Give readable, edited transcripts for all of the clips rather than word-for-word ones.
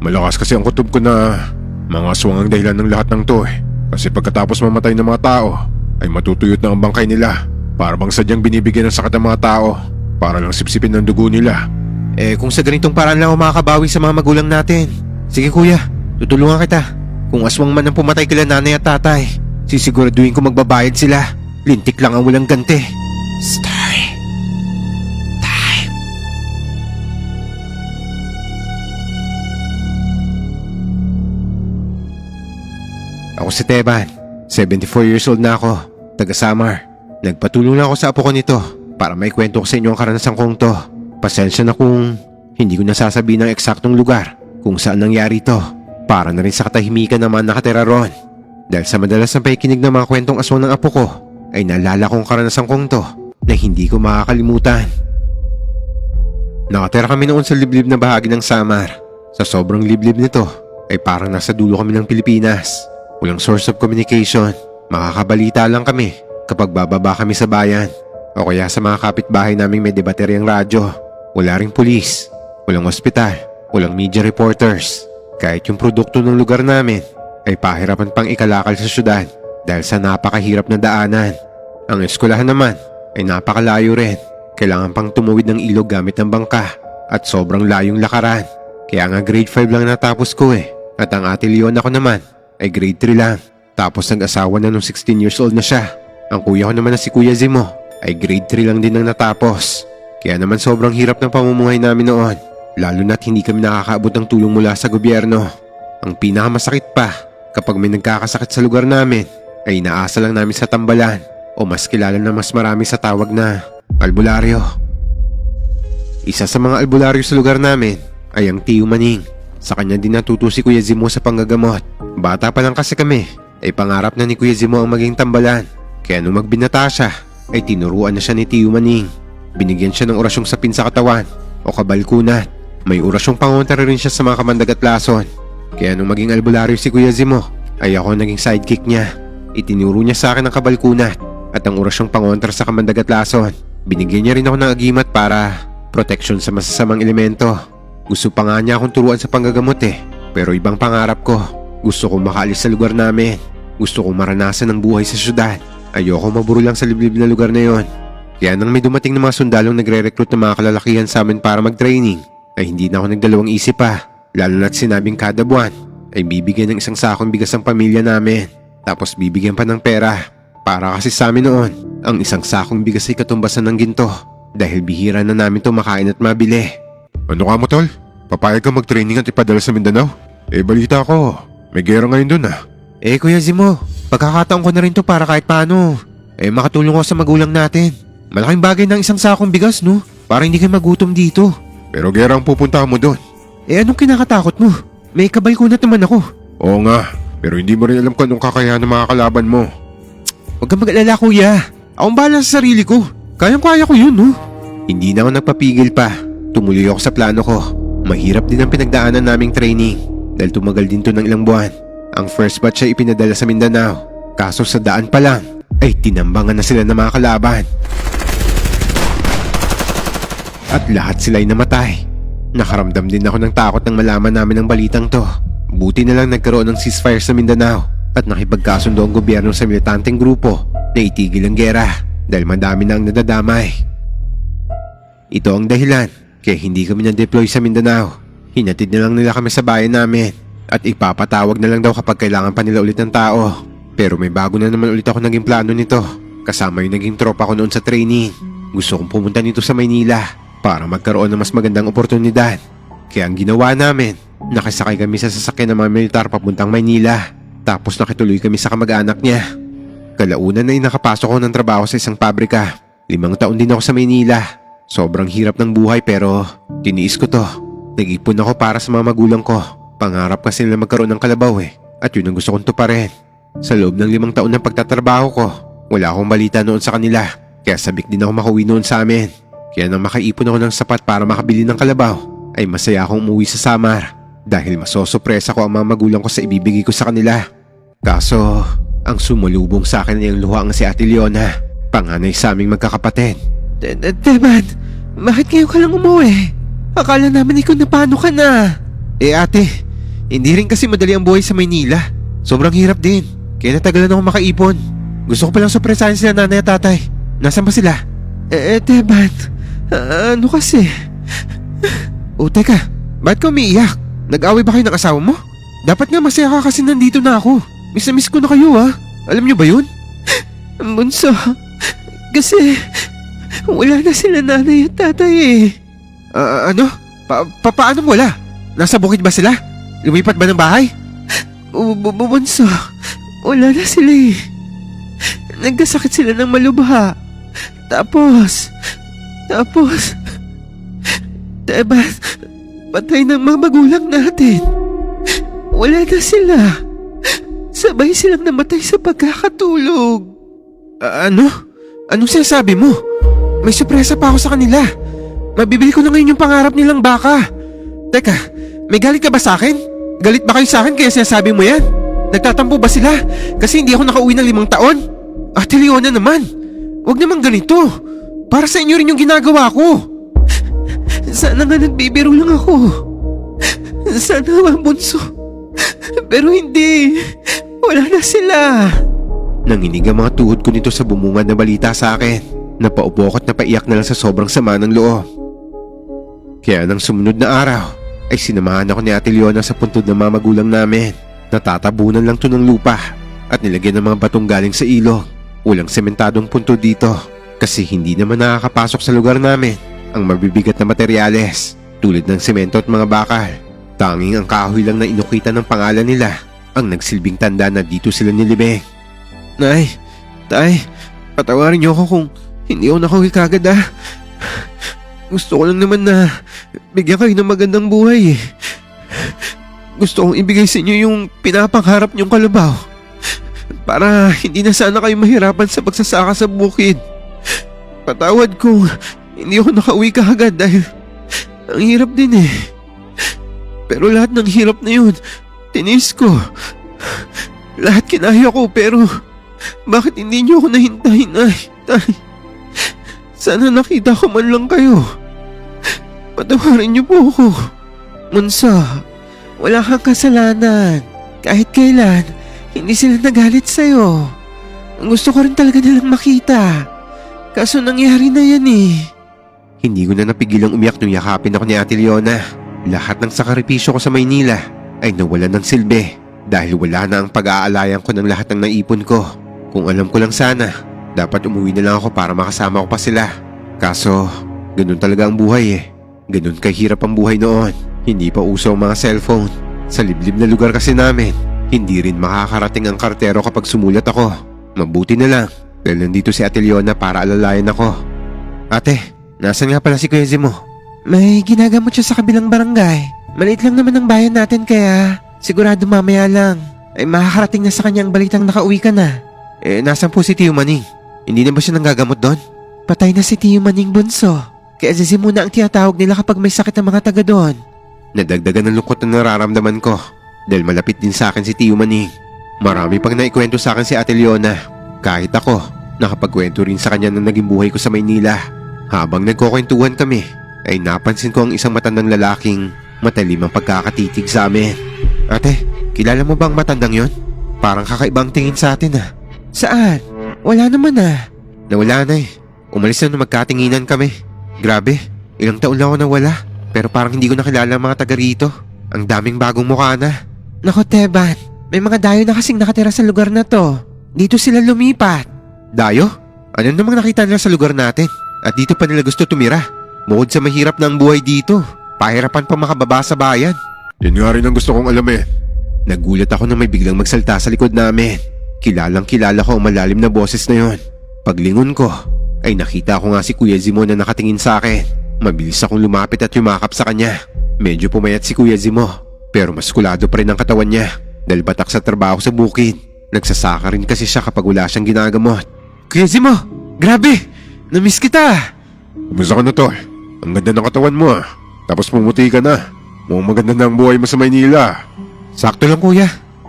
Malakas kasi ang kutob ko na mga aswang ang dahilan ng lahat ng to eh. Kasi pagkatapos mamatay ng mga tao ay matutuyot na ang bangkay nila. Para bang sadyang binibigyan ng sakit ng mga tao para lang sipsipin ng dugo nila. Kung sa ganitong paraan lang ako makakabawi sa mga magulang natin. Sige kuya, tutulungan kita. Kung aswang man ang pumatay kila nanay at tatay, sisiguraduhin ko magbabayad sila. Lintik lang ang walang ganti. Story time. Ako si Teban, 74 years old na ako, taga Samar. Nagpatulong lang ako sa apo ko nito para may kwento ko sa inyo ang karanasan kong to. Pasensya na kung hindi ko nasasabihin ng eksaktong lugar kung saan nangyari to. Para na rin sa katahimikan naman nakatira ron. Dahil sa madalas na pakikinig ng mga kwentong aswang ng apo ko, ay naalala kong karanasan kong to na hindi ko makakalimutan. Nakatira kami noon sa liblib na bahagi ng Samar. Sa sobrang liblib nito ay parang nasa dulo kami ng Pilipinas. Walang source of communication. Makakabalita lang kami kapag bababa kami sa bayan o kaya sa mga kapitbahay naming may debateryang radyo. Wala ring pulis, walang ospital, walang media reporters. Kahit yung produkto ng lugar namin ay pahirapan pang ikalakal sa syudad dahil sa napakahirap na daanan. Ang eskwelahan naman ay napakalayo rin. Kailangan pang tumuwid ng ilog gamit ng bangka at sobrang layong lakaran. Kaya nga grade 5 lang natapos ko eh. At ang ate Leon ako naman ay grade 3 lang. Tapos nag-asawa na nung 16 years old na siya. Ang kuya ko naman na si Kuya Zimo ay grade 3 lang din ang natapos. Kaya naman sobrang hirap ng pamumuhay namin noon. Lalo na't hindi kami nakakaabot ng tulong mula sa gobyerno. Ang pinakamasakit pa, kapag may nagkakasakit sa lugar namin, ay inaasa lang namin sa tambalan o mas kilala na mas marami sa tawag na albularyo. Isa sa mga albularyo sa lugar namin ay ang Tiyo Maning. Sa kanya din natuto si Kuya Zimo sa panggagamot. Bata pa lang kasi kami, ay pangarap na ni Kuya Zimo ang maging tambalan. Kaya nung magbinata siya, ay tinuruan na siya ni Tiyo Maning. Binigyan siya ng orasyong sapin sa katawan o kabalkunat. May orasyong pangontra rin siya sa mga kamandag at lason. Kaya nung maging albularyo si Kuya Zimo, ay ako naging sidekick niya. Itinuro niya sa akin ang kabalkunat at ang orasyong pangontra sa kamandag at lason. Binigyan niya rin ako ng agimat para protection sa masasamang elemento. Gusto pa nga niya akong turuan sa panggagamot eh. Pero ibang pangarap ko. Gusto kong makaalis sa lugar namin. Gusto kong maranasan ang buhay sa syudad. Ayoko maburo lang sa liblib na lugar na yon. Kaya nang may dumating ng mga sundalong nagre-recruit ng mga kalalakihan sa amin para mag-training, ay hindi na ako nagdalawang isip pa. Lalo na't sinabing kada buwan ay bibigyan ng isang sakong bigas ang pamilya namin. Tapos bibigyan pa ng pera. Para kasi sa amin noon, ang isang sakong bigas ay katumbasan ng ginto. Dahil bihira na namin ito makain at mabili. Ano ka mo tol? Papayag ka mag-training at ipadala sa Mindanao? Balita ko, may gera ngayon dun ah. Kuya Zimo, pagkakataon ko na rin to para kahit paano. Makatulong ako sa magulang natin. Malaking bagay ng isang sakong bigas no? Para hindi kayo magutom dito. Pero gera ang pupuntahan mo dun. Anong kinakatakot mo? May kabalkunat naman ako. Oo nga, pero hindi mo rin alam kung anong kakayahan ng mga kalaban mo. Huwag kang mag-alala kuya. Akong bahala sa sarili ko. Kayang-kaya ko yun no? Hindi na ako nagpapigil pa. Tumuloy ako sa plano ko. Mahirap din ang pinagdaanan naming training. Dahil tumagal din to ng ilang buwan. Ang first batch ay ipinadala sa Mindanao. Kaso sa daan pa lang ay tinambangan na sila ng mga kalaban. At lahat sila'y namatay. Nakaramdam din ako ng takot nang malaman namin ang balitang to. Buti na lang nagkaroon ng ceasefire sa Mindanao at nakipagkasundo ang gobyerno sa militanteng grupo na itigil ang gera dahil madami na ang nadadamay. Ito ang dahilan kaya hindi kami na-deploy sa Mindanao. Hinatid na lang nila kami sa bayan namin at ipapatawag na lang daw kapag kailangan pa nila ulit ng tao. Pero may bago na naman ulit ako naging plano nito. Kasama yung naging tropa ko noon sa training. Gusto kong pumunta nito sa Maynila para magkaroon ng mas magandang oportunidad. Kaya ang ginawa namin, nakisakay kami sa sasakyan ng mga militar papuntang Maynila. Tapos nakituloy kami sa kamag-anak niya. Kalaunan na nakapasok ko ng trabaho sa isang pabrika. 5 taon din ako sa Maynila. Sobrang hirap ng buhay pero tiniis ko to. Nag-ipon ako para sa mga magulang ko. Pangarap kasi nila magkaroon ng kalabaw eh. At yun ang gusto kong tuparin. Sa loob ng 5 taon ng pagtatrabaho ko, wala akong balita noon sa kanila. Kaya sabik din ako makauwi noon sa amin. Kaya nang makaipon ako ng sapat para makabili ng kalabaw, ay masaya akong umuwi sa Samar. Dahil masosopresa ko ang mga magulang ko sa ibibigay ko sa kanila. Kaso, ang sumulubong sa akin ay ang luhang si Ate Leona, panganay sa aming magkakapatid. Teban, bakit ngayon ka lang umuwi? Akala namin ikaw na paano ka na? Ate, Hindi rin kasi madali ang buhay sa Maynila. Sobrang hirap din. Kaya natagalan ako makaipon. Gusto ko palang sorpresahin sila nanay at tatay. Nasaan ba sila? Teban. Ano kasi? Teka. Ba't ka umiiyak? Nag-away ba kayo ng asawa mo? Dapat nga masaya ka kasi nandito na ako. Miss na miss ko na kayo Alam niyo ba yun? Bunso. Kasi wala na sila nanay at tatay ano? Paano wala? Nasa bukid ba sila? Lumipat ba ng bahay? Bunso. Wala na sila Nagkasakit sila ng malubha. Tapos, diba, patay ng mga magulang natin. Wala na sila. Sabay silang namatay sa pagkakatulog. Ano? Anong sinasabi mo? May sorpresa pa ako sa kanila. Mabibili ko na ngayon yung pangarap nilang baka. Teka, may galit ka ba sa akin? Galit ba kayo sa akin kaya sinasabi mo yan? Nagtatampo ba sila? Kasi hindi ako nakauwi ng 5 taon? Ate Leona naman, wag naman ganito. Para sa inyo rin yung ginagawa ko. Sana nga nagbibiro lang ako. Sana nga bunso. Pero hindi. Wala na sila. Nanginig ang mga tuhod ko nito sa bumungad na balita sa akin. Napaupo ako't napaiyak na lang sa sobrang sama ng loob. Kaya nang sumunod na araw, ay sinamahan ako ni Ate Leona sa puntod ng mga magulang namin. Natatabunan lang to ng lupa at nilagyan ng mga batong galing sa ilog. Walang sementadong puntod dito kasi hindi naman nakakapasok sa lugar namin ang mabibigat na materyales tulad ng semento at mga bakal. Tanging ang kahoy lang na inukitan ng pangalan nila ang nagsilbing tanda na dito sila nilibing. Nay, tay, patawarin niyo ako kung hindi ako nakauwi kagad Gusto ko lang naman na bigyan kayo ng magandang buhay Gusto kong ibigay sa inyo yung pinapangarap niyong kalabaw para hindi na sana kayo mahirapan sa pagsasaka sa bukid. Patawad kung hindi ako nakauwi kaagad dahil ang hirap din Pero lahat ng hirap na yun, tinis ko. Lahat kinaya ko pero bakit hindi niyo ako nahintayin tay? Sana nakita ko man lang kayo. Patawarin niyo po ako. Munso, wala kang kasalanan. Kahit kailan, hindi sila nagalit sa'yo. Ang gusto ko rin talaga nilang makita. Kaso nangyari na yan Hindi ko na napigilang umiyak nung yakapin ako ni Ate Leona. Lahat ng sakripisyo ko sa Maynila ay nawalan ng silbi dahil wala na ang pag-aalayan ko ng lahat ng naipon ko. Kung alam ko lang sana, dapat umuwi na lang ako para makasama ko pa sila. Kaso, ganun talaga ang buhay Ganun kahirap ang buhay noon. Hindi pa uso ang mga cellphone. Sa liblib na lugar kasi namin, hindi rin makakarating ang kartero kapag sumulat ako. Mabuti na lang dahil nandito si Ate Leona para alalayan ako. Ate, nasan nga pala si Kuya Zimo? May ginagamot siya sa kabilang barangay. Maliit lang naman ang bayan natin kaya sigurado mamaya lang ay makakarating na sa kanya ang balitang nakauwi ka na. Nasan po si Tio Maning? Hindi na ba siya nanggagamot doon? Patay na si Tio Maning bunso. Kaya si Zimo na ang tinatawag nila kapag may sakit ang mga taga doon. Nadagdagan ng lungkot na nararamdaman ko dahil malapit din sa akin si Tio Maning. Marami pang naikwento sa akin si Ate Leona. Kahit ako, nakapagkwento rin sa kanya ng naging buhay ko sa Maynila. Habang nagkukwentuhan kami, ay napansin ko ang isang matandang lalaking matalim ang pagkakatitig sa amin. Ate, kilala mo ba ang matandang yon? Parang kakaibang tingin sa atin Saan? Wala naman Nawala na Umalis na nung magkatinginan kami. Grabe, ilang taon lang ako nawala. Pero parang hindi ko nakilala ang mga taga rito. Ang daming bagong mukha na. Nako Teban, may mga dayo na kasing nakatira sa lugar na to. Dito sila lumipat. Dayo? Ano namang nakita nila sa lugar natin? At dito pa nila gusto tumira? Bukod sa mahirap na ang buhay dito, pahirapan pa makababa sa bayan. Yun nga rin ang gusto kong alamin. Nagulat ako na may biglang magsalta sa likod namin. Kilalang kilala ko ang malalim na boses na yon. Paglingon ko, ay nakita ko nga si Kuya Zimo na nakatingin sa akin. Mabilis akong lumapit at yumakap sa kanya. Medyo pumayat si Kuya Zimo, pero maskulado pa rin ang katawan niya dahil batak sa trabaho sa bukid. Nagsasaka rin kasi siya kapag wala siyang ginagamot. Kuya Zimo, grabe! Namiss kita! Kumusta ka na tol? Ang ganda ng katawan mo Tapos pumuti ka na. Mukhang maganda na ang buhay mo sa Maynila. Sakto lang kuya,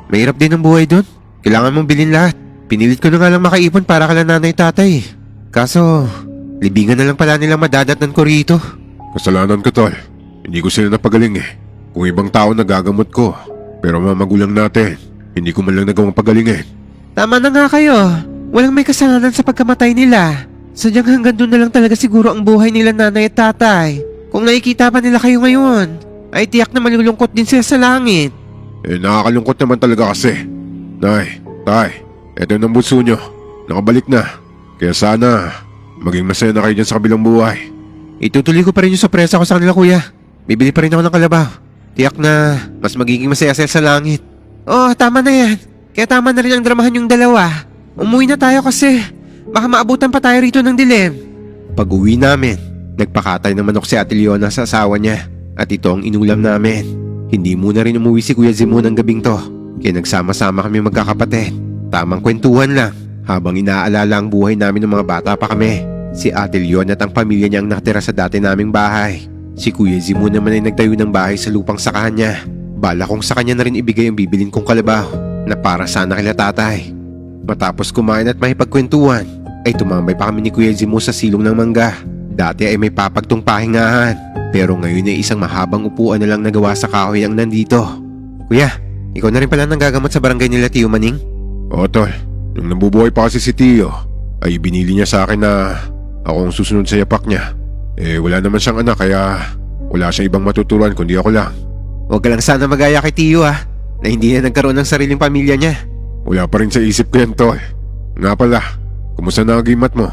mahirap din ang buhay doon. Kailangan mong bilhin lahat. Pinilit ko na nga lang makaipon para kala nanay tatay. Kaso, libingan na lang pala nilang madadatnan ko rito. Kasalanan ko tol. Hindi ko sila napagaling Kung ibang tao nagagamot ko, Pero mga magulang natin, hindi ko man lang nagawang pagalingin. Tama na nga kayo. Walang may kasalanan sa pagkamatay nila. Sadyang hanggang doon na lang talaga siguro ang buhay nila nanay at tatay. Kung nakikita pa nila kayo ngayon, ay tiyak na malulungkot din sila sa langit. Nakakalungkot naman talaga kasi. Nay, tay, eto ng bunso nyo. Nakabalik na. Kaya sana, maging masaya na kayo dyan sa kabilang buhay. Itutuloy ko pa rin yung sorpresa ko sa kanila, kuya. Bibili pa rin ako ng kalabaw. Tiyak na mas magiging masaya sila sa langit. Oh, tama na yan. Kaya tama na rin ang dramahan yung dalawa. Umuwi na tayo kasi baka maabutan pa tayo rito ng dilim. Pag uwi namin, nagpakatay naman ako si Ate Leona sa asawa niya. At ito ang inulam namin. Hindi muna rin umuwi si Kuya Zimo ng gabing to. Kaya nagsama-sama kami magkakapatid. Tamang kwentuhan lang habang inaalala ang buhay namin ng mga bata pa kami. Si Ate Leona at ang pamilya niya ang nakatira sa dati naming bahay. Si Kuya Zimo naman ay nagtayo ng bahay sa lupang sakahan niya. Bala kong sa kanya na rin ibigay ang bibilin kong kalabaw na para sana kila tatay. Matapos kumain at makipagkwentuhan, ay tumambay pa kami ni Kuya Zimo sa silong ng mangga. Dati ay may papagtong pahingahan, pero ngayon ay isang mahabang upuan na lang nagawa sa kahoy ang nandito. Kuya, ikaw na rin pala nang gagamot sa barangay nila Tio Maning? Oo, tol. Nung nabubuhay pa kasi si Tio, ay binili niya sa akin na ako ang susunod sa yapak niya. Wala naman siyang anak kaya wala siyang ibang matuturuan kundi ako lang. Huwag ka lang sana magaya kay Tio na hindi na nagkaroon ng sariling pamilya niya. Wala pa rin sa isip ko yan, tol. Nga pala, kumusta na ang gimat mo?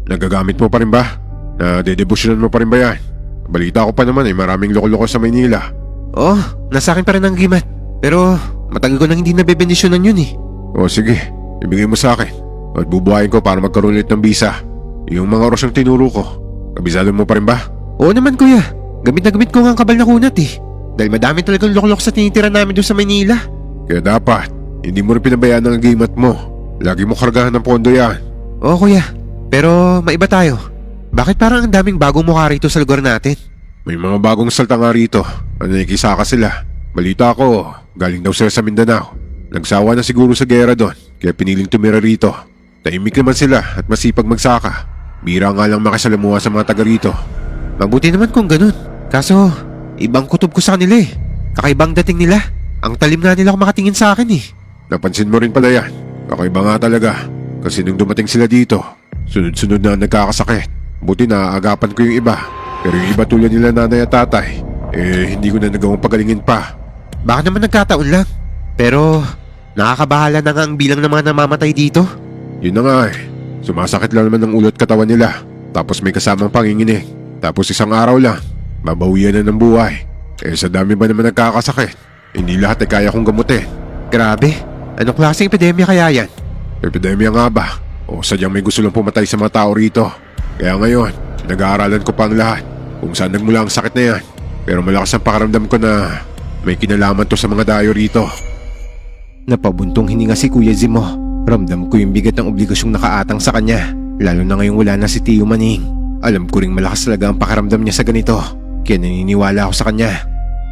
Nagagamit mo pa rin ba? Nadedebosyonan mo pa rin ba yan? Balita ko pa naman ay maraming loko-loko sa Maynila. Oh, nasa akin pa rin ang gimat. Pero matagal ko nang hindi nabebendisyonan yun eh. O sige, ibigay mo sa akin at bubuhayin ko para magkaroon ulit ng bisa. Yung mga orasyong tinuro ko, kabisado mo pa rin ba? Oo naman kuya, gamit na gamit ko nga ang kabal na kunat eh. Dahil madami talagang loko-loko sa tinitira namin doon sa Maynila. Kaya dapat, hindi mo rin pinabayaan ang gimat mo. Lagi mo kargahan ng pondo yan. Oo kuya, pero maiba tayo. Bakit parang ang daming bagong mukha rito sa lugar natin? May mga bagong salta nga rito at nakikisaka sila. Balita ko, galing daw sila sa Mindanao. Nagsawa na siguro sa gera doon, kaya piniling tumira rito. Tahimik naman sila at masipag magsaka. Bira nga lang makisalamuha sa mga taga rito. Mabuti naman kung ganun. Kaso, ibang kutob ko sa kanila eh. Kakaibang dating nila. Ang talim nga nila kung makatingin sa akin eh. Napansin mo rin pala yan. Kakaiba nga talaga. Kasi nung dumating sila dito, sunod-sunod na nagkakasakit. Buti na aagapan ko yung iba. Pero yung iba tulad nila nanay at tatay, hindi ko na nagawang pagalingin pa. Baka naman nagkataon lang. Pero nakakabahala na nga ang bilang ng mga namamatay dito. Yun na nga eh. Sumasakit lang naman ng ulot katawan nila. Tapos may kasamang panginginig. Tapos isang araw lang, mabawian na ng buhay. Sa dami ba naman nagkakasakit, hindi lahat ay kaya kong gamutin. Grabe, anong klaseng epidemya kaya yan? Epidemya nga ba? O sadyang may gusto lang pumatay sa mga tao rito? Kaya ngayon, nag-aaralan ko pa ang lahat kung saan nagmula ang sakit na yan. Pero malakas ang pakaramdam ko na may kinalaman to sa mga dayo rito. Napabuntong hininga si Kuya Zimo. Ramdam ko yung bigat ng obligasyong nakaatang sa kanya. Lalo na ngayong wala na si Tio Maning. Alam ko ring malakas talaga ang pakaramdam niya sa ganito. Kaya naniniwala ako sa kanya.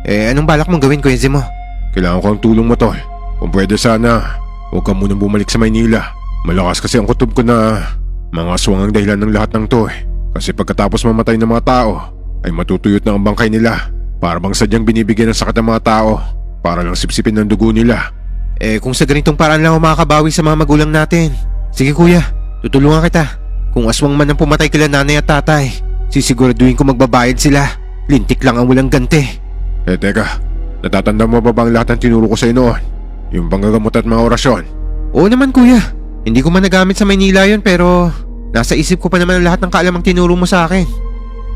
Anong balak mong gawin, Kuya Zimo? Kailangan ko ang tulong mo, tol. Kung pwede sana, huwag ka munang bumalik sa Maynila. Malakas kasi ang kutob ko na mga aswang ang dahilan ng lahat ng to eh. Kasi pagkatapos mamatay ng mga tao, ay matutuyot na ang bangkay nila. Para bang sadyang binibigyan ng sakit ng mga tao para lang sipsipin ng dugo nila. Kung sa ganitong paraan lang ako makakabawi sa mga magulang natin. Sige kuya, tutulungan kita. Kung aswang man ang pumatay kila nanay at tatay, sisiguraduhin ko magbabayad sila. Lintik lang ang walang ganti. Teka, natatanda mo ba bang lahat ng tinuro ko sa'yo noon? Yung panggagamot at mga orasyon? Oo naman kuya, hindi ko man nagamit sa Maynila yun pero nasa isip ko pa naman ang lahat ng kaalamang tinuro mo sa akin.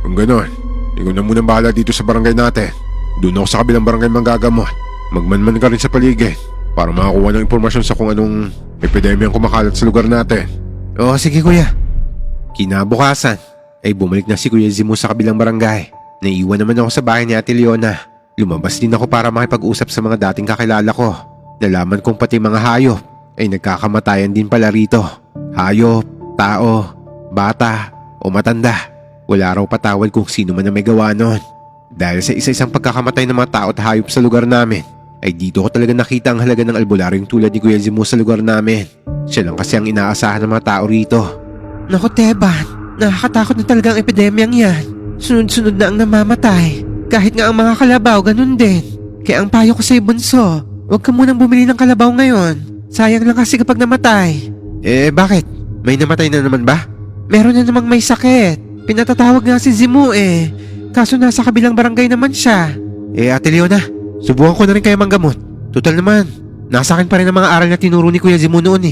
Kung ganon, ikaw na munang bahala dito sa barangay natin. Doon ako sa kabilang barangay manggagamot. Magmanman ka rin sa paligid para makakuha ng impormasyon sa kung anong epidemyang kumakalat sa lugar natin. Oo sige kuya. Kinabukasan ay bumalik na si Kuya Zimo sa kabilang barangay. Naiwan naman ako sa bahay ni Ate Leona. Lumabas din ako para makipag-usap sa mga dating kakilala ko. Nalaman kong pati mga hayop ay nagkakamatayan din pala rito. Hayop, tao, bata o matanda. Wala raw patawad kung sino man ang may gawa nun. Dahil sa isa-isang pagkakamatay ng mga tao at hayop sa lugar namin, ay dito ko talaga nakita ang halaga ng albularyong tulad ni Kuya Zimo sa lugar namin. Siya lang kasi ang inaasahan ng mga tao rito. Naku Teban, nakakatakot na talaga ang epidemyang yan. Sunod-sunod na ang namamatay. Kahit nga ang mga kalabaw ganun din. Kaya ang payo ko sa'yo bunso, Huwag ka munang bumili ng kalabaw ngayon. Sayang lang kasi kapag namatay. Bakit? May namatay na naman ba? Meron na namang may sakit. Pinatatawag nga si Zimu Kaso nasa kabilang barangay naman siya. Ate Leona, subukan ko na rin kayo manggamot. Total naman, nasa akin pa rin ang mga aral na tinuro ni Kuya Zimu noon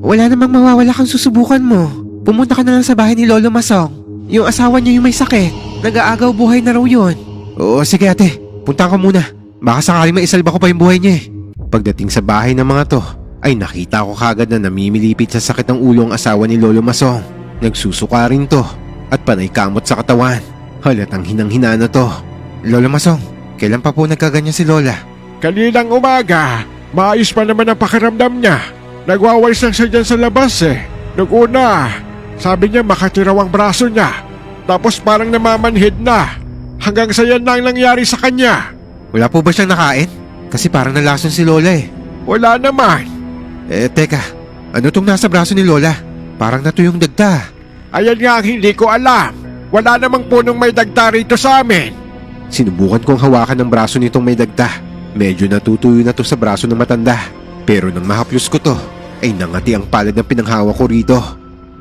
Wala namang mawawala kang susubukan mo. Pumunta ka na lang sa bahay ni Lolo Masong. Yung asawa niya yung may sakit. Nag-aagaw buhay na raw yun. Oo, sige ate. Punta ka muna. Baka sakali maisalba ko pa yung buhay niya Pagdating sa bahay ng mga to, ay nakita ko kagad na namimilipit sa sakit ng ulo ang asawa ni Lolo Masong. Nagsusuka rin to at panay kamot sa katawan. Halatang hinang-hina na to. Lolo Masong, kailan pa po nagkaganyan si Lola? Kaninang umaga, maayos pa naman ang pakiramdam niya. Nagwawalis lang siya dyan sa labas Nung una, sabi niya makatiraw ang braso niya. Tapos parang namamanhid na. Hanggang sa yan na ang nangyari sa kanya. Wala po ba siyang nakain? Kasi parang nalason si Lola Wala naman. Teka, ano tong nasa braso ni Lola? Parang natuyong dagta. Ayan nga ang hindi ko alam. Wala namang punong may dagta rito sa amin. Sinubukan kong hawakan ng braso nitong may dagta. Medyo natutuyo na to sa braso ng matanda. Pero nang mahaplos ko to, ay nangati ang palad ng pinanghawak ko rito.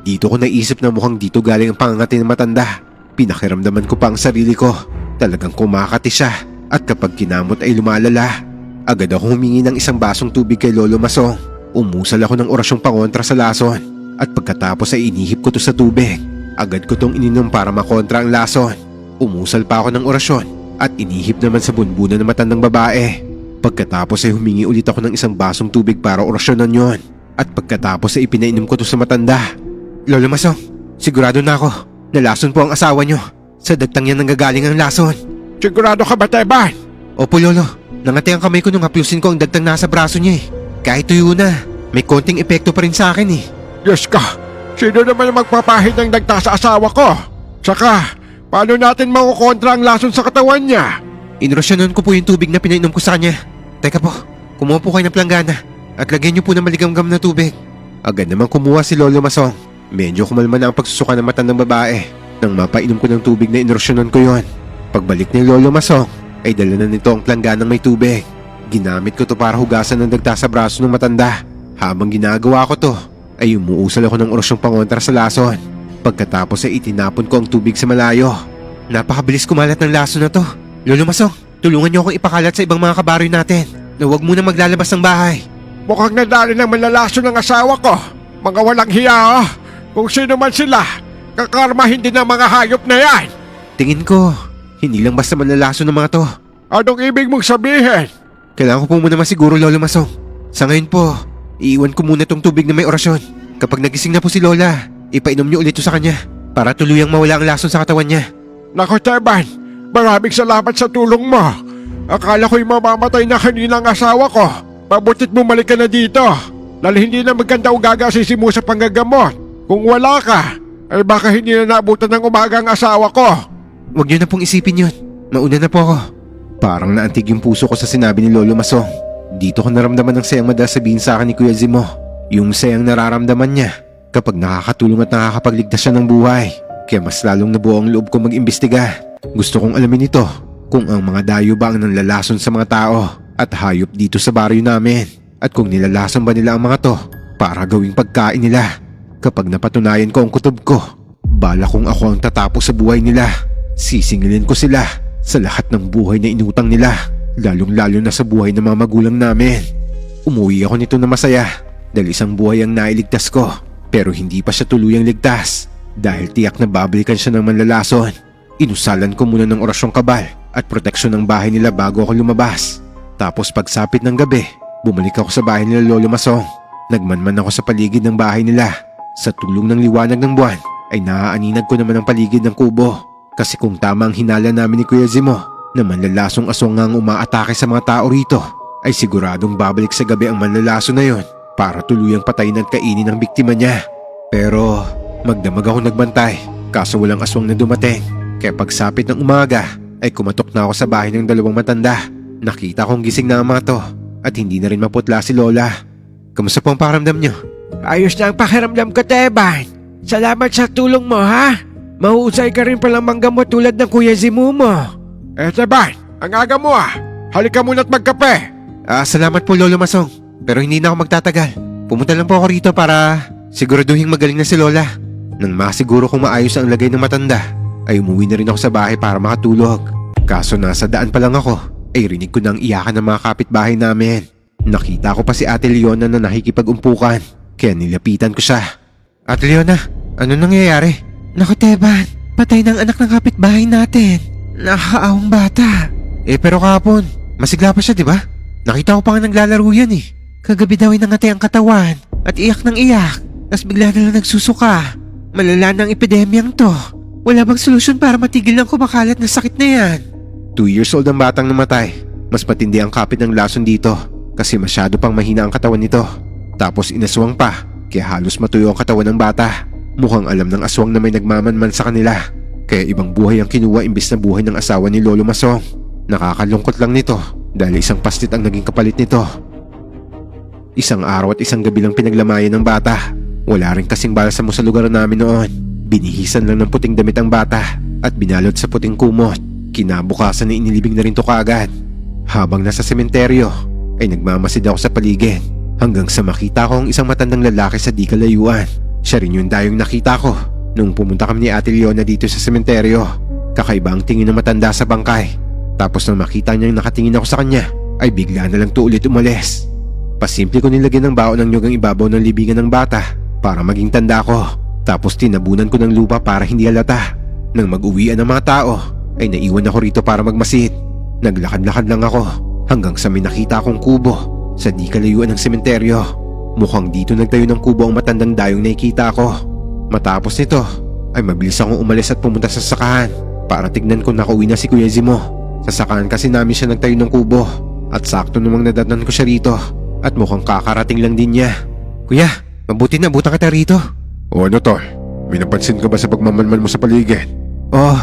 Dito ko naisip na mukhang dito galing ang pangangati ng matanda. Pinakiramdaman ko pa ang sarili ko. Talagang kumakati siya. At kapag kinamot ay lumalala. Agad ako humingi ng isang basong tubig kay Lolo Masong. Umusal ako ng orasyong pangontra sa lason. At pagkatapos ay inihip ko to sa tubig. Agad ko tong ininom para makontra ang lason. Umusal pa ako ng orasyon at inihip naman sa bunbunan ng matandang babae. Pagkatapos ay humingi ulit ako ng isang basong tubig para orasyonan yon. At pagkatapos ay ipinainom ko to sa matanda. Lolo Masong, sigurado na ako. Nalason po ang asawa nyo. Sa dagtang yan nanggagaling ang lason. Sigurado ka ba, Teban? Opo, Lolo. Nangati ang kamay ko nung haplusin ko ang dagtang nasa braso niya Kahit tuyo na, may konting epekto pa rin sa akin Diyos ka, sino naman ang magpapahid ng dagta sa asawa ko? Tsaka, paano natin makukontra ang lason sa katawan niya? Inorasyonan ko po yung tubig na pinainom ko sa kanya. Teka po, kumuha po kayo ng planggana at lagyan niyo po ng maligamgam na tubig. Agad naman kumuha si Lolo Masong. Medyo kumalma na ang pagsusuka ng matandang babae nang mapainom ko ng tubig na inorasyonan ko yon. Pagbalik ni Lolo Masong, ay dala na nito ang plangganang may tubig. Ginamit ko to para hugasan ng dagta sa braso ng matanda. Habang ginagawa ko to, ay umuusal ako ng orasyong pangontra sa lason. Pagkatapos ay itinapon ko ang tubig sa malayo. Napakabilis kumalat ng lason na to. Lolo Masong, tulungan niyo akong ipakalat sa ibang mga kabaroy natin na huwag muna maglalabas ng bahay. Mukhang nadali ng malalason ng asawa ko. Mga walang hiya Kung sino man sila, kakarmahin din ng mga hayop na yan. Tingin ko, hindi lang basta malalason ng mga to. Anong ibig mong sabihin? Kailangan ko po muna masiguro, Lolo Masong. Sa ngayon po, iiwan ko muna tong tubig na may orasyon. Kapag nagising na po si Lola, ipainom niyo ulit to sa kanya para tuluyang mawala ang lason sa katawan niya. Naku, Teban, maraming salamat sa tulong mo. Akala ko'y mamamatay na kanina ang asawa ko. Mabutit bumalik ka na dito. Dahil hindi na maganda ugagasin mo sa panggagamot. Kung wala ka, ay baka hindi na naabutan ng umaga ang asawa ko. Huwag niyo na pong isipin yun. Mauna na po ako. Parang naantig yung puso ko sa sinabi ni Lolo Masong. Dito ko naramdaman ng sayang madalas sabihin sa akin ni Kuya Zimo. Yung sayang nararamdaman niya kapag nakakatulong at nakakapagligtas siya ng buhay. Kaya mas lalong nabuo ang loob ko mag-imbestiga. Gusto kong alamin ito kung ang mga dayo ba ang nanlalason sa mga tao at hayop dito sa baryo namin. At kung nilalason ba nila ang mga to para gawing pagkain nila. Kapag napatunayan ko ang kutob ko, bala kong ako ang tatapos sa buhay nila. Sisingilin ko sila sa lahat ng buhay na inutang nila, lalong-lalo na sa buhay ng mga magulang namin. Umuwi ako nito na masaya dahil isang buhay ang nailigtas ko. Pero hindi pa siya tuluyang ligtas dahil tiyak na babalikan siya ng manlalason. Inusalan ko muna ng orasyong kabal at proteksyon ng bahay nila bago ako lumabas. Tapos pagsapit ng gabi, bumalik ako sa bahay nila Lolo Masong. Nagmanman ako sa paligid ng bahay nila. Sa tulong ng liwanag ng buwan ay naaaninag ko naman ang paligid ng kubo. Kasi kung tama ang hinala namin ni Kuya Zimo na manlalasong aswang ang umaatake sa mga tao rito, ay siguradong babalik sa gabi ang manlalaso na yon para tuluyang patayin at kainin ang biktima niya. Pero magdamag ako nagbantay kaso walang aswang na dumating. Kaya pagsapit ng umaga ay kumatok na ako sa bahay ng dalawang matanda. Nakita kong gising na ang mga to at hindi na rin maputla si Lola. Kamusta po ang pakiramdam niyo? Ayos na ang pakiramdam ko, Teban. Salamat sa tulong mo, ha? Mahusay ka rin palang manggamot tulad ng Kuya Zimu mo. Teban, ang aga mo Halika muna't magkape. Salamat po Lolo Masong, pero hindi na ako magtatagal. Pumunta lang po ako rito para siguraduhin magaling na si Lola. Nang masiguro kong maayos ang lagay ng matanda, ay umuwi na rin ako sa bahay para makatulog. Kaso nasa daan pa lang ako, ay rinig ko nang iyakan ng mga kapitbahay namin. Nakita ko pa si Ate Leona na nakikipag-umpukan, kaya nilapitan ko siya. Ate Leona, ano nangyayari? Naku Teban, patay ng anak ng kapitbahay natin. Nakakaawang bata. Pero kahapon, masigla pa siya di ba? Nakita ko pa nga naglalaro yan eh. Kagabi daw ay nangatay ang katawan at iyak ng iyak. Tapos bigla na lang nagsusuka. Malala ng epidemyang to. Wala bang solusyon para matigil ng kumakalat na sakit na yan? 2 years old ang batang namatay. Mas matindi ang kapit ng lason dito kasi masyado pang mahina ang katawan nito. Tapos inaswang pa kaya halos matuyo ang katawan ng bata. Mukhang alam ng aswang na may nagmamanman sa kanila. Kaya ibang buhay ang kinuha imbis na buhay ng asawa ni Lolo Masong. Nakakalungkot lang nito dahil isang pastit ang naging kapalit nito. Isang araw at isang gabi lang pinaglamayan ng bata. Wala rin kasing balsamo sa lugar namin noon. Binihisan lang ng puting damit ang bata at binalot sa puting kumot. Kinabukasan na inilibing na rin to kaagad. Habang nasa sementeryo ay nagmamasid ako sa paligid hanggang sa makita ko ang isang matandang lalaki sa di kalayuan. Siya rin yung dayong nakita ko nung pumunta kami ni Ate Leona dito sa sementeryo. Kakaiba ang tingin ng matanda sa bangkay. Tapos nang makita niyang nakatingin ako sa kanya ay bigla na lang to ulit umalis. Pasimple ko nilagyan ng baon ng nyugang ibabaw ng libingan ng bata para maging tanda ko. Tapos tinabunan ko ng lupa para hindi halata. Nang mag-uwian ng mga tao ay naiwan ako rito para magmasid. Naglakad-lakad lang ako hanggang sa may nakita akong kubo sa di kalayuan ng sementeryo. Mukhang dito nagtayo ng kubo ang matandang dayong nakikita ko. Matapos nito ay mabilis akong umalis at pumunta sa sakahan para tignan kung nakauwi na si Kuya Zimo. Sa sakahan kasi namin siya nagtayo ng kubo at sakto namang nadatnan ko siya rito at mukhang kakarating lang din niya. Kuya, mabuti na buta kita rito. O ano tol, may napansin ka ba sa pagmamanman mo sa paligid? Oh,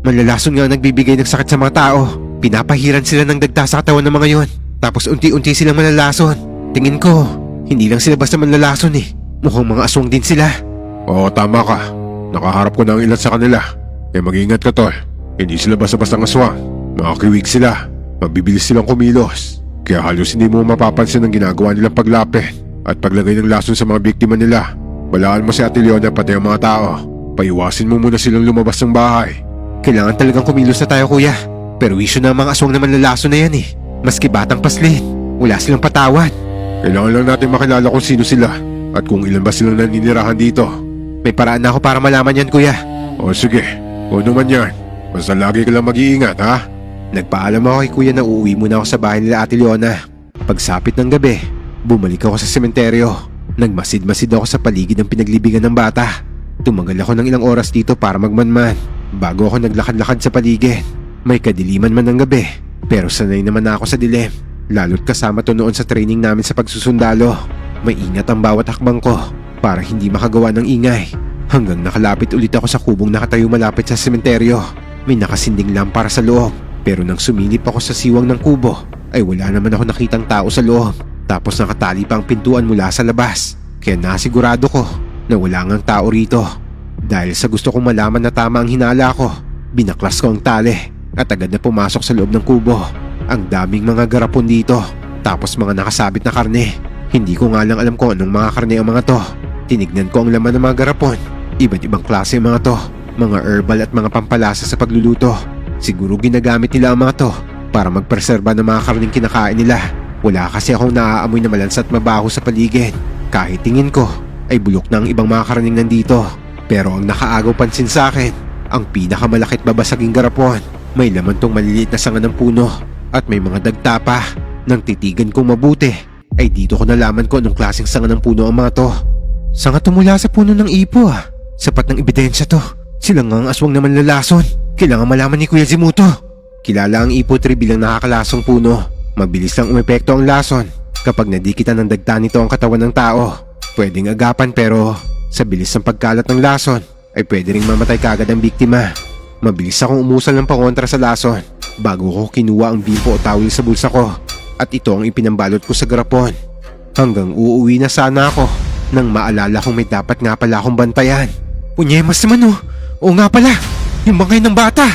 malalason nga ang nagbibigay ng sakit sa mga tao. Pinapahiran sila ng dagta sa katawan ng mga yon. Tapos unti-unti silang malalason. Tingin ko, hindi lang sila basta manlalason eh. Mukhang mga aswang din sila. Oo, tama ka. Nakaharap ko na ang ilan sa kanila. Kaya mag-ingat ka tol. Hindi sila basta-basta aswang. Mga kiwig sila. Mabibilis silang kumilos. Kaya halos hindi mo mapapansin ang ginagawa nilang paglapit at paglagay ng lason sa mga biktima nila. Balaan mo si Ate Leona pati ang mga tao. Paiwasin mo muna silang lumabas ng bahay. Kailangan talagang kumilos na tayo kuya. Pero wisyo na ang mga aswang naman lalason na yan eh. Maski batang paslin, wala silang patawad. Kailangan lang natin makilala kung sino sila at kung ilan ba silang naninirahan dito. May paraan na ako para malaman yan kuya. O sige, kung ano man yan. Basta lagi ka lang mag-iingat ha. Nagpaalam ako kay kuya na uuwi muna ako sa bahay nila Ate Leona. Pagsapit ng gabi, bumalik ako sa sementeryo. Nagmasid-masid ako sa paligid ng pinaglibigan ng bata. Tumagal ako ng ilang oras dito para magmanman bago ako naglakad-lakad sa paligid. May kadiliman man ng gabi pero sanay naman ako sa dilim. Lalo't kasama to noon sa training namin sa pagsusundalo. May ingat ang bawat hakbang ko para hindi makagawa ng ingay. Hanggang nakalapit ulit ako sa kubong nakatayo malapit sa sementeryo. May nakasinding lampara sa loob. Pero nang sumilip ako sa siwang ng kubo ay wala naman ako nakitang tao sa loob. Tapos nakatali pa ang pintuan mula sa labas. Kaya nasigurado ko na wala ngang tao rito. Dahil sa gusto kong malaman na tama ang hinala ko, binaklas ko ang tali at agad na pumasok sa loob ng kubo. Ang daming mga garapon dito. Tapos mga nakasabit na karne. Hindi ko nga lang alam kung anong mga karne ang mga to. Tinignan ko ang laman ng mga garapon. Iba't ibang klase ang mga to. Mga herbal at mga pampalasa sa pagluluto. Siguro ginagamit nila ang mga to para magpreserba ng mga karning kinakain nila. Wala kasi akong naaamoy na malansa at mabaho sa paligid. Kahit tingin ko ay bulok na ang ibang mga karning nandito. Pero ang nakaagaw pansin sa akin, ang pinakamalakit babasaging garapon. May laman tong maliliit na sanga ng puno at may mga dagta pa. Nang titigan kong mabuti ay dito ko nalaman ko anong klaseng sanga ng puno ang mga to. Sanga to mula sa puno ng ipo ah. Sapat ng ebidensya to. Sila nga ang aswang na manlalason. Kailangan malaman ni Kuya Zimuto. Kilala ang ipo tree bilang nakakalasong puno. Mabilis lang umepekto ang lason kapag nadikitan ng dagta nito ang katawan ng tao. Pwedeng agapan pero sa bilis ng pagkalat ng lason ay pwede ring mamatay kagad ang biktima. Mabilis akong umusal ng pangontra sa lason bago ko kinuha ang bimpo o towel sa bulsa ko at ito ang ipinambalot ko sa garapon. Hanggang uuwi na sana ako nang maalala kong may dapat nga pala akong bantayan. Punyemas naman oh! Oo nga pala! Yung bangkay ng bata!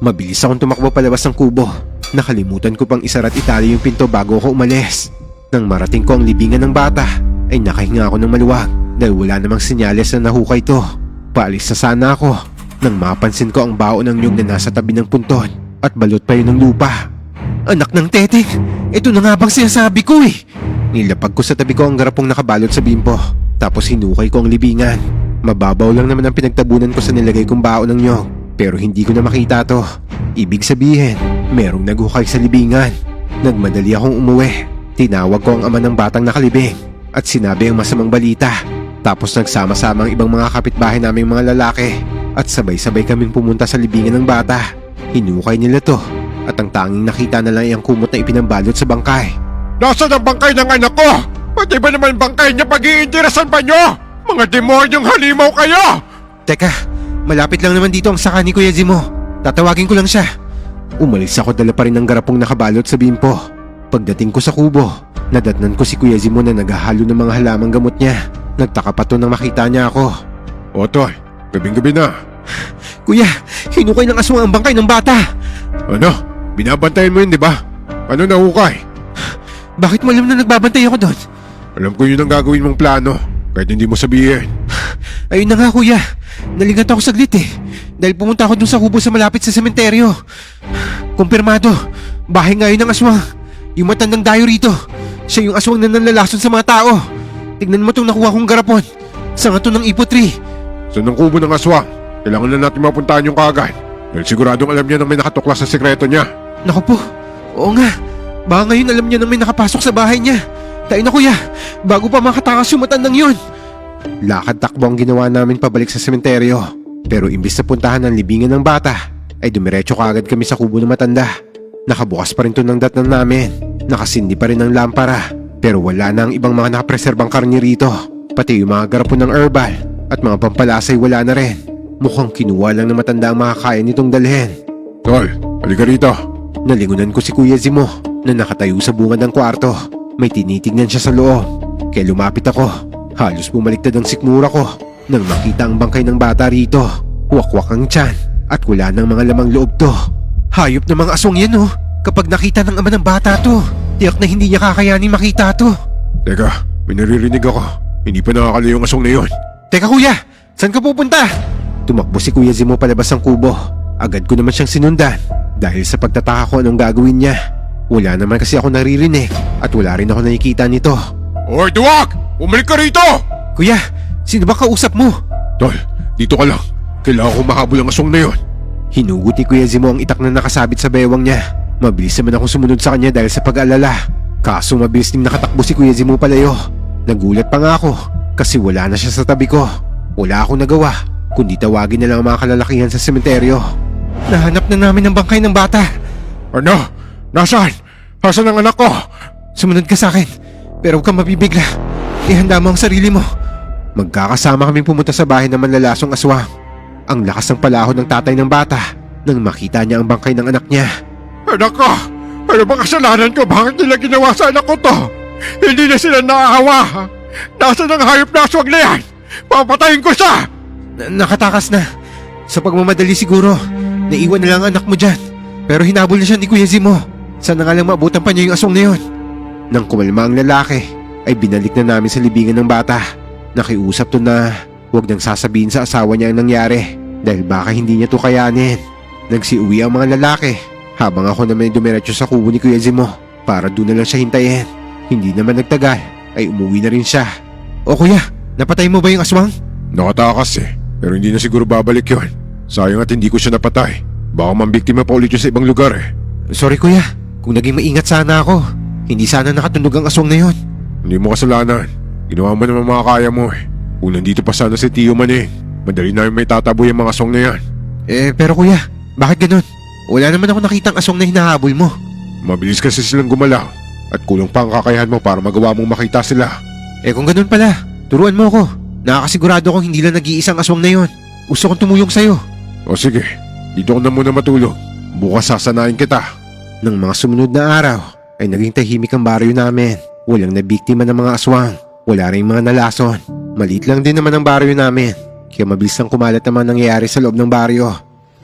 Mabilis akong tumakbo palabas ng kubo Nakalimutan ko pang isara at itali yung pinto bago ako umalis. Nang marating ko ang libingan ng bata, ay nakahinga ako ng maluwag dahil wala namang senyales na nahukay ito. Paalis na sana ako nang mapansin ko ang bao ng nyug na nasa tabi ng punton at balot pa yun ng lupa. Anak ng teting, ito na nga bang sinasabi ko eh. Nilapag ko sa tabi ko ang garapong nakabalot sa bimpo, tapos hinukay ko ang libingan. Mababaw lang naman ang pinagtabunan ko sa nilagay kong bao ng nyog, pero hindi ko na makita to. Ibig sabihin, merong naghukay sa libingan. Nagmadali akong umuwi. Tinawag ko ang ama ng batang nakalibing at sinabi ang masamang balita. Tapos nagsama-sama ang ibang mga kapitbahay naming mga lalaki at sabay-sabay kaming pumunta sa libingan ng bata. Hinukay nila to at ang tanging nakita na lang ay ang kumot na ipinambalot sa bangkay. Nasaan ang bangkay ng anak ko? Pati ba naman bangkay niya pag-iinteresan pa nyo? Mga demonyong halimaw kayo! Teka, malapit lang naman dito ang saka ni Kuya Zimo. Tatawagin ko lang siya. Umalis ako dala pa rin ng garapong nakabalot sa bimpo. Pagdating ko sa kubo, nadatnan ko si Kuya Zimo na naghahalo ng mga halamang gamot niya. Nagtaka pa to nang makita niya ako. O Toy, gabing-gabi na. Kuya, hinukay ng aswang ang bangkay ng bata. Ano? Binabantayan mo yun, di ba? Ano nahukay? Bakit mo alam na nagbabantay ako doon? Alam ko yun ang gagawin mong plano, kahit hindi mo sabihin. Ayun na nga kuya, nalingat ako saglit eh. Dahil pumunta ako dun sa kubo sa malapit sa sementeryo. Kumpirmado, bahay nga yun ng aswang. Yung matandang dayo rito, siya yung aswang na nanlalason sa mga tao. Tignan mo tong nakuha kong garapon. Sanga to ng ipotri. Sa nang kubo ng aswang, kailangan na natin mapuntahan yung kagad. Dahil siguradong alam niya na may nakatuklas sa sekreto niya. Naku po, oo nga. Baka ngayon alam niya na may nakapasok sa bahay niya. Tayo na kuya, bago pa makatakas yung matandang yun. Lakad takbo ang ginawa namin pabalik sa sementeryo. Pero imbis na puntahan ang libingan ng bata, ay dumiretso kaagad kami sa kubo ng matanda. Nakabukas pa rin to ng datnan namin. Nakasindi pa rin ang lampara. Pero wala na ang ibang mga nakapreserbang karni rito. Pati yung mga garapon ng herbal at mga pampalasay wala na rin. Mukhang kinuha lang ng matanda ang makakaya nitong dalhin. Tol, halika rito. Nalingunan ko si Kuya Zimo na nakatayo sa bungad ng kwarto. May tinitignan siya sa loob. Kaya lumapit ako. Halos bumaliktad ang sikmura ko nang makita ang bangkay ng bata rito. Wakwak ang tiyan at wala ng mga lamang loob to. Hayop na mga aswang yan oh. Kapag nakita ng ama ng bata to, tiyak na hindi niya kakayanin makita to. Teka, may naririnig ako. Hindi pa nakakali yung aswang na yun. Teka kuya, saan ka pupunta? Tumakbo si Kuya Zimo palabas ng kubo. Agad ko naman siyang sinundan dahil sa pagtataka ko anong gagawin niya. Wala naman kasi ako naririnig at wala rin ako nakikita nito. Hoy, duwag! Umalik ka rito! Kuya, sino ba kausap mo? Tol, dito ka lang. Kailangan ko mahabol ang aswang na yun. Hinugot ni Kuya Zimo ang itak na nakasabit sa bewang niya. Mabilis naman akong sumunod sa kanya dahil sa pag-alala. Kaso mabilis ding nakatakbo si Kuya Zimo palayo. Nagulat pa nga ako kasi wala na siya sa tabi ko. Wala akong nagawa kundi tawagin na lang ang mga kalalakihan sa sementeryo. Nahanap na namin ang bangkay ng bata. Ano? Nasaan? Nasaan ang anak ko? Sumunod ka sa akin, pero huwag kang mabibigla. Ihanda mo ang sarili mo. Magkakasama kaming pumunta sa bahay ng manlalasong aswang. Ang lakas ng palahod ng tatay ng bata nang makita niya ang bangkay ng anak niya. Anak ko! Ano bang kasalanan ko? Bakit nila ginawa sa anak ko to? Hindi na sila naahawa. Nasaan ang hayop na aswang na yan? Papatayin ko siya! Nakatakas na. Sa pagmamadali siguro, naiwan na lang ang anak mo dyan. Pero hinabol na siya ni Kuya Zimo. Sana nga lang maabutan pa niya yung aswang na yun. Nang kumalma ang lalaki, ay binalik na namin sa libingan ng bata. Nakiusap to na huwag nang sasabihin sa asawa niya ang nangyari dahil baka hindi niya to kayanin. Nagsiuwi ang mga lalaki habang ako naman dumiretso sa kubo ni Kuya Zimo para doon na lang siya hintayin. Hindi naman nagtagal ay umuwi na rin siya. O kuya, napatay mo ba yung aswang? Nakatakas eh, pero hindi na siguro babalik yun. Sayang at hindi ko siya napatay. Baka mambiktima pa ulit yun sa ibang lugar eh. Sorry kuya, kung naging maingat sana ako, hindi sana nakatunog ang aswang na yun. Hindi mo kasalanan. Ginawa mo naman mga kaya mo eh. Kung nandito pa sana si Tio Maning, madali namin may tataboy ang mga aswang na yan. Pero kuya, bakit ganun? Wala naman ako nakitang aswang na hinahabol mo. Mabilis kasi silang gumalaw at kulang pa ang kakayahan mo para magawa mong makita sila. Kung ganun pala, turuan mo ako. Nakakasigurado kong hindi lang nag-iisang aswang na yun. Gusto kong tumulong sa'yo. O sige, dito ko na muna matulog. Bukas sasanayin kita. Nang mga sumunod na araw, ay naging tahimik ang baryo namin. Walang nabiktima ng mga aswang. Wala rin mga nalason. Maliit lang din naman ang baryo namin. Kaya mabilis lang kumalat naman nangyayari sa loob ng baryo.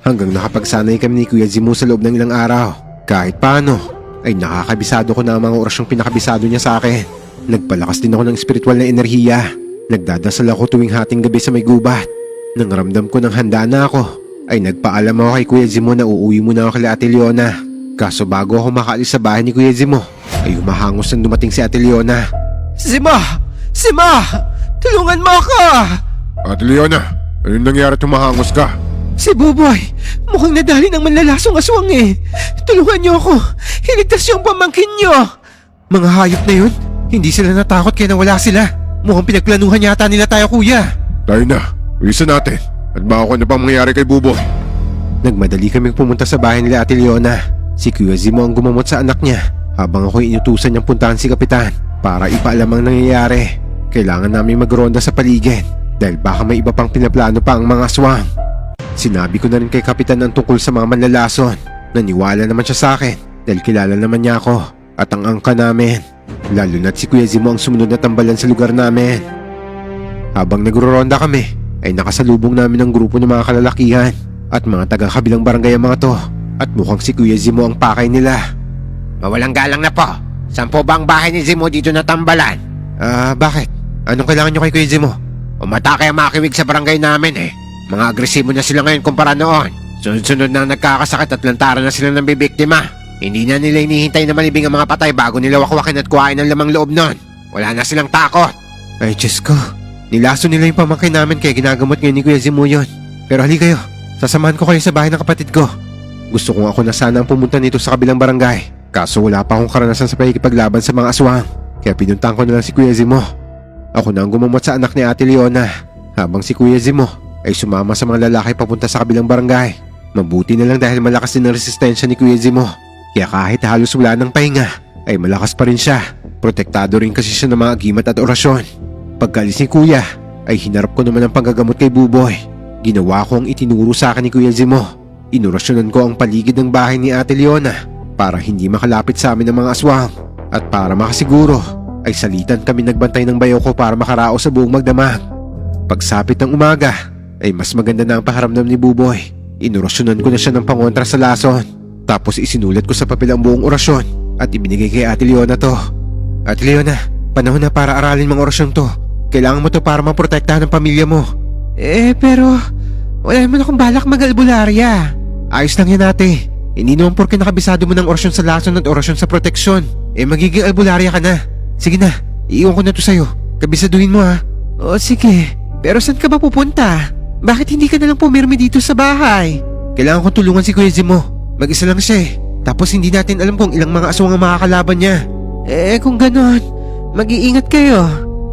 Hanggang nakapagsanay kami ni Kuya Zimo sa loob ng ilang araw. Kahit paano, ay nakakabisado ko na ang mga orasyong pinakabisado niya sa akin. Nagpalakas din ako ng espiritual na enerhiya. Nagdadasal ako tuwing hating gabi sa may gubat. Nang ramdam ko ng handa na ako, ay nagpaalam ako kay Kuya Zimo na uuwi muna ako kay Ate Leona. Kaso bago ako makaalis sa bahay ni Kuya Zimo, ay humahangos nang dumating si Ate Leona. Zimo! Zimo! Tulungan mo ako! Ate Leona, anong nangyari at humahangos ka? Si Buboy, mukhang nadali ng manlalasong aswang eh. Tulungan niyo ako. Hiligtas yung pamangkin niyo. Mga hayop na yun, hindi sila natakot kaya nawala sila. Mukhang pinagplanuhan yata nila tayo, kuya. Tayo na, ulisan natin. At baka kung ano pang mangyari kay Buboy. Nagmadali kaming pumunta sa bahay nila Ate Leona. Si Kuya Zimo ang gumamot sa anak niya, habang ako inutusan niyang puntahan si Kapitan para ipaalam ang nangyayari. Kailangan namin magronda sa paligid dahil baka may iba pang pinaplano pa ang mga aswang. Sinabi ko na rin kay Kapitan ang tungkol sa mga manlalason. Naniwala naman siya sa akin dahil kilala naman niya ako at ang angka namin. Lalo na't si Kuya Zimo ang sumunod na tambalan sa lugar namin. Habang nagro-ronda kami, ay nakasalubong namin ang grupo ng mga kalalakihan at mga taga-kabilang barangay ang mga to. At mukhang si Kuya Zimo ang pakay nila. Mawalang galang na po. Saan po ba ang bahay ni Zimo dito na tambalan? Bakit? Anong kailangan nyo kay Kuya Zimo? Umatake ang mga kiwig sa barangay namin eh. Mga agresibo na sila ngayon kumpara noon. Sunod-sunod na nagkakasakit at lantaran na sila ng bibiktima. Hindi na nila hinihintay na malibing ang mga patay bago nila wakwakin at kuhain ang lamang loob nun. Wala na silang takot. Ay, Diyos ko. Nilaso nila yung pamangkin namin kaya ginagamot ngayon ni Kuya Zimo yun. Pero hali kayo, sasamahan ko kayo sa bahay ng kapatid ko. Gusto kong ako na sana ang pumunta nito sa kabilang barangay. Kaso wala pa akong karanasan sa pakikipaglaban sa mga aswang. Kaya pinuntahan ko na lang si Kuya Zimo. Ako na ang gumamot sa anak ni Ate Leona. Habang si Kuya Zimo ay sumama sa mga lalaki papunta sa kabilang barangay. Mabuti na lang dahil malakas din ang resistensya ni Kuya Zimo. Kaya kahit halos wala ng pahinga, ay malakas pa rin siya. Protektado rin kasi siya ng mga agimat at orasyon. Pagkalis ni Kuya, ay hinarap ko naman ang panggagamot kay Buboy. Ginawa ko ang itinuro sa akin ni Kuya Zimo. Inorasyonan ko ang paligid ng bahay ni Ate Leona para hindi makalapit sa amin ng mga aswang. At para makasiguro, ay salitan kami nagbantay ng bayaw ko para makaraos sa buong magdamag. Pagsapit ng umaga, ay mas maganda na ang pakiramdam ni Buboy. Inorasyonan ko na siya ng pangontra sa lason. Tapos isinulat ko sa papel ang buong orasyon at ibinigay kay Ate Leona to. Ate Leona, panahon na para aralin mga orasyon to. Kailangan mo to para maprotektahan ang pamilya mo. Pero wala naman akong balak mag-albularya. Ayos lang yan, ate. Hindi naman porke nakabisado mo ng orasyon sa lason at orasyon sa proteksyon, magiging albularya ka na. Sige na, iiwan ko na to sa'yo. Kabisaduhin mo, ha. O sige, pero saan ka ba pupunta? Bakit hindi ka na lang pumirmi dito sa bahay? Kailangan kong tulungan si Kuya Zimo. Mag-isa lang siya eh. Tapos hindi natin alam kung ilang mga aswang ang makakalaban niya. Kung ganon, mag-iingat kayo.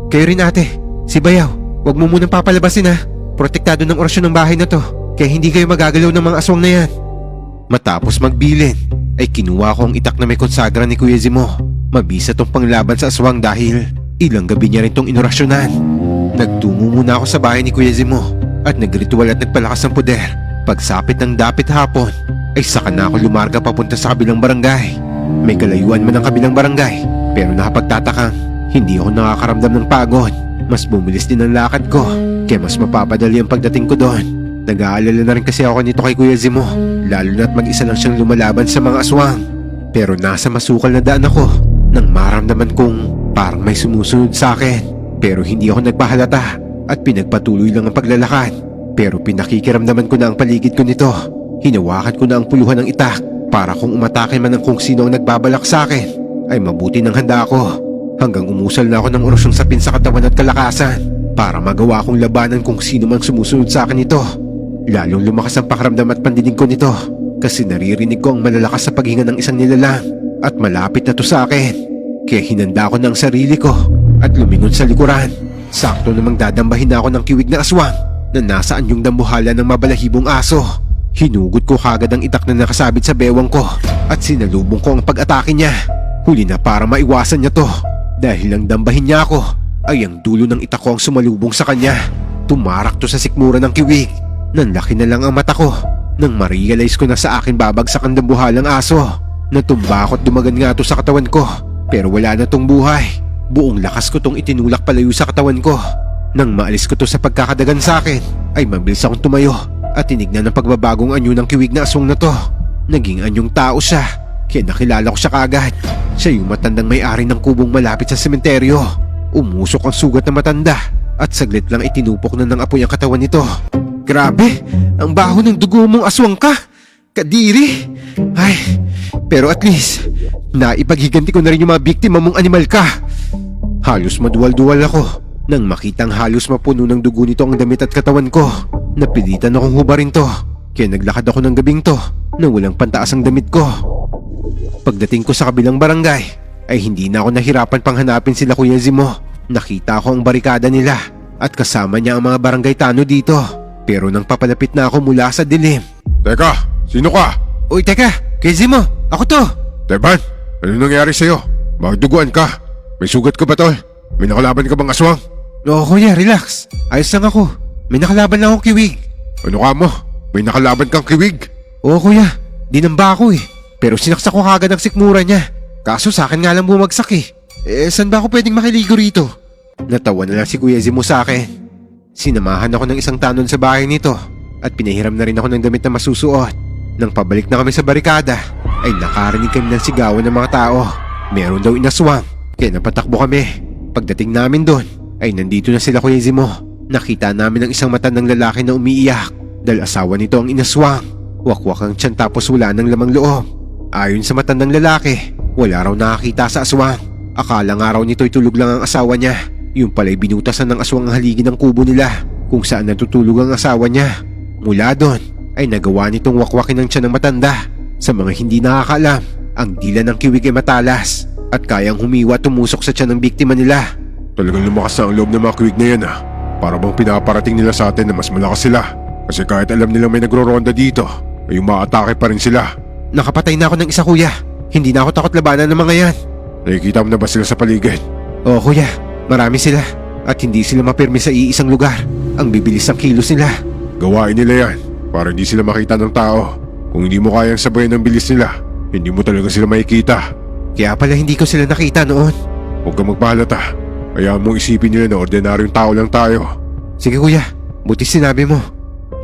Kayo rin, ate. Si Bayaw, huwag mo munang papalabasin, ha. Protektado ng orasyon ng bahay na to, kaya hindi kayo magagalaw ng mga aswang na yan. Matapos magbilin, ay kinuha ko ang itak na may konsagra ni Kuya Zimo. Mabisa tong panglaban sa aswang dahil ilang gabi niya rin tong inorasyonan. Nagtungo muna ako sa bahay ni Kuya Zimo at nagritual at nagpalakas ng poder. Pagsapit ng dapit hapon, ay saka na ako lumarga papunta sa kabilang barangay. May kalayuan man ang kabilang barangay, pero nakapagtatakang hindi ako nakakaramdam ng pagod. Mas bumilis din ang lakad ko, kaya mas mapapadali ang pagdating ko doon. Nag-aalala na rin kasi ako nito kay Kuya Zimo, lalo na't mag-isa lang siyang lumalaban sa mga aswang. Pero nasa masukal na daan ako nang maramdaman kong parang may sumusunod sa akin. Pero hindi ako nagpahalata at pinagpatuloy lang ang paglalakad. Pero pinakikiramdaman ko na ang paligid ko nito. Hinawakan ko na ang puluhan ng itak para kung umatake man ang kung sino ang nagbabalak sa akin, ay mabuti ng handa ako. Hanggang umusal na ako ng orosyong sapin sa katawan at kalakasan para magawa akong labanan kung sino man sumusunod sa akin nito. Lalong lumakas ang pakiramdam at pandinig ko nito kasi naririnig ko ang malalakas sa paghinga ng isang nilalang at malapit na to sa akin. Kaya hinanda ko ng sarili ko at lumingon sa likuran. Sakto namang dadambahin na ako ng kiwig na aswang na nasa anyong dambuhala ng mabalahibong aso. Hinugot ko kagad ang itak na nakasabit sa bewang ko at sinalubong ko ang pag-atake niya. Huli na para maiwasan niya to. Dahil lang dambahin niya ako, ay ang dulo ng itak ko ang sumalubong sa kanya. Tumarak to sa sikmura ng kiwig. Nanlaki na lang ang mata ko nang ma-realize ko na sa akin babagsak ang dambuhalang aso. Natumba ako at dumagan nga to sa katawan ko, pero wala na tong buhay. Buong lakas ko tong itinulak palayo sa katawan ko. Nang maalis ko to sa pagkakadagan sa akin, ay mabilis akong tumayo at tinignan ng pagbabagong anyo ng kiwig na aswang na to. Naging anyong tao siya. kaya nakilala ko siya kaagad. Siya yung matandang may-ari ng kubong malapit sa sementeryo. Umusok ang sugat ng matanda at saglit lang itinupok na ng apoy ang katawan nito. Grabe, ang baho ng dugo mong aswang ka. Kadiri. Ay, pero at least, naipaghiganti ko na rin yung mga biktima mong animal ka. Halos maduwal-duwal ako nang makitang halos mapuno ng dugo nito ang damit at katawan ko. Napilitan akong hubarin to, kaya naglakad ako ng gabing to na walang pantaas ang damit ko. Pagdating ko sa kabilang barangay, ay hindi na ako nahirapan pang hanapin sila Kuya Zimo. Nakita ko ang barikada nila at kasama niya ang mga barangay tano dito. Pero nang papalapit na ako mula sa dilim. Teka, sino ka? Uy, teka, Kuya Zimo, ako to. Teban, ano nangyari sa'yo? Bakit duguan ka? May sugat ka ba, tol? May nakalaban ka bang aswang? Oo, Kuya, relax. Ayos lang ako. May nakalaban lang akong kiwig. Ano ka mo? May nakalaban kang kiwig? Oo, Kuya, dinamba ako eh. Pero sinaksak ko kagad ang sikmura niya. Kaso sa akin nga lang bumagsak eh. Saan ba ako pwedeng makiligo rito? Natawa na lang si Kuya Zimo sa akin. Sinamahan ako ng isang tanod sa bahay nito at pinahiram na rin ako ng damit na masusuot. Nang pabalik na kami sa barikada, ay nakarinig kami ng sigawan ng mga tao. Meron daw inaswang, kaya napatakbo kami. Pagdating namin doon, ay nandito na sila Kuya Zimo. Nakita namin ang isang matandang lalaki na umiiyak dahil asawa nito ang inaswang. Wakwak ang tiyan tapos wala ng lamang loob. Ayon sa matandang lalaki, wala raw nakakita sa aswang. Akala nga raw nito'y tulog lang ang asawa niya. Yung pala'y binutasan ng aswang ang haligi ng kubo nila kung saan natutulog ang asawa niya. Mula doon ay nagawa nitong wakwakin ng tiyan ng matanda. Sa mga hindi nakakaalam, ang dila ng kiwig ay matalas at kayang humiwa tumusok sa tiyan ng biktima nila. Talagang lumakas na ang loob ng mga kiwig na yan Para bang pinaparating nila sa atin na mas malakas sila. Kasi kahit alam nila may nagro-ronda dito, ay umaatake pa rin sila. Nakapatay na ako ng isa, Kuya. Hindi na ako takot labanan ng mga yan. Nakikita mo na ba sila sa paligid? Oo, Kuya. Marami sila. At hindi sila mapirmi sa iisang lugar. Ang bibilis ng kilos nila. Gawain nila yan para hindi sila makita ng tao. Kung hindi mo kayang sabayan ng bilis nila, hindi mo talaga sila makikita. Kaya pala hindi ko sila nakita noon. Huwag kang magpahalata. Hayaan mong isipin nila na ordinaryong tao lang tayo. Sige, Kuya. Buti sinabi mo.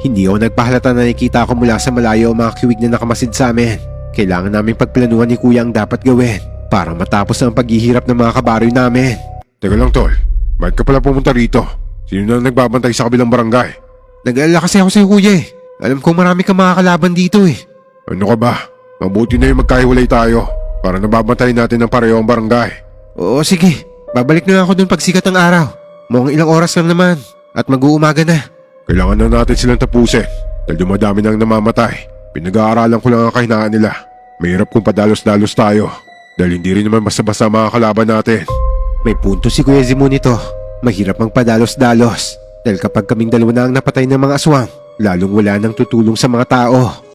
Hindi ako nagpahalata na nakikita ko mula sa malayo ang mga kiwig na nakamasid sa amin. Kailangan namin pagplanuhan ni Kuya ang dapat gawin para matapos ang paghihirap ng mga kabaryo namin. Teka lang, tol. Bakit ka pala pumunta rito? Sino na nagbabantay sa kabilang barangay? Nag-aalala kasi ako sa'yo, Kuya eh. Alam kong marami kang makakalaban dito eh. Ano ka ba? Mabuti na yung magkahiwalay tayo para nababantayin natin ng pareho ang barangay. Oo, sige. Babalik na lang ako dun pagsikat ng araw. Mukhang ilang oras lang naman at mag-uumaga na. Kailangan na natin silang tapusin dahil dumadami nang namamatay. Pinag-aaralan ko lang ang kahinaan nila. Mahirap kung padalos-dalos tayo dahil hindi rin naman basta-basta makakalaban natin. May punto si Kuya Zimo nito. Mahirap mang padalos-dalos dahil kapag kaming dalawa na ang napatay ng mga aswang, lalong wala nang tutulong sa mga tao.